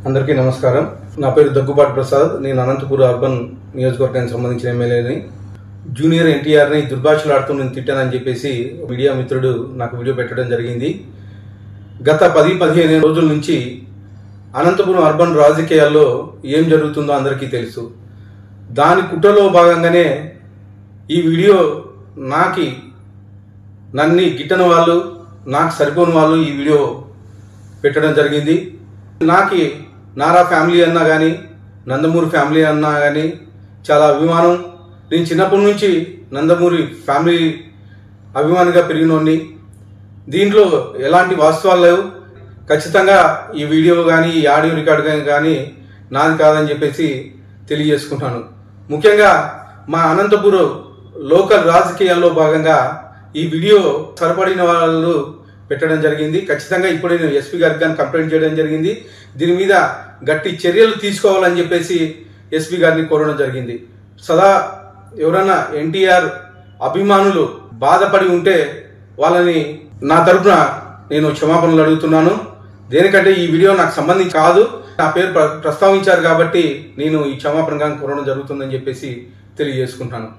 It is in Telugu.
అందరికీ నమస్కారం. నా పేరు దగ్గుబాటి ప్రసాద్. నేను అనంతపురం అర్బన్ నియోజకవర్గానికి సంబంధించిన ఎమ్మెల్యేని. జూనియర్ ఎన్టీఆర్ని దుర్భాషలాడుతూ నేను తిట్టానని చెప్పేసి మీడియా మిత్రుడు నాకు వీడియో పెట్టడం జరిగింది. గత 10-15 రోజుల నుంచి అనంతపురం అర్బన్ రాజకీయాల్లో ఏం జరుగుతుందో అందరికీ తెలుసు. దాని కుట్రలో భాగంగానే ఈ వీడియో నన్ను గిట్టని వాళ్ళు, నాకు సరిపోని వాళ్ళు ఈ వీడియో పెట్టడం జరిగింది. నారా ఫ్యామిలీ అన్నా కానీ, నందమూరి ఫ్యామిలీ అన్నా కానీ చాలా అభిమానం. నేను చిన్నప్పటి నుంచి నందమూరి ఫ్యామిలీ అభిమానిగా పెరిగినోడిని. దీంట్లో ఎలాంటి వాస్తవాలు లేవు. ఖచ్చితంగా ఈ వీడియో కానీ, ఈ ఆడియో రికార్డు కానీ నాది కాదని చెప్పేసి తెలియజేసుకుంటాను. ముఖ్యంగా మా అనంతపురం లోకల్ రాజకీయాల్లో భాగంగా ఈ వీడియో సరిపడిన వాళ్ళు పెట్టడం జరిగింది. ఖచ్చితంగా ఇప్పుడు నేను ఎస్పీ గారికి కానీ కంప్లైంట్ చేయడం జరిగింది. దీని మీద గట్టి చర్యలు తీసుకోవాలని చెప్పేసి ఎస్పీ గారిని కోరడం జరిగింది. సదా ఎవరైనా ఎన్టీఆర్ అభిమానులు బాధపడి ఉంటే వాళ్ళని నా తరపున నేను క్షమాపణలు అడుగుతున్నాను. దేనికంటే ఈ వీడియో నాకు సంబంధించి కాదు, నా పేరు ప్రస్తావించారు కాబట్టి నేను ఈ క్షమాపణ కోరడం జరుగుతుందని చెప్పేసి తెలియజేసుకుంటాను.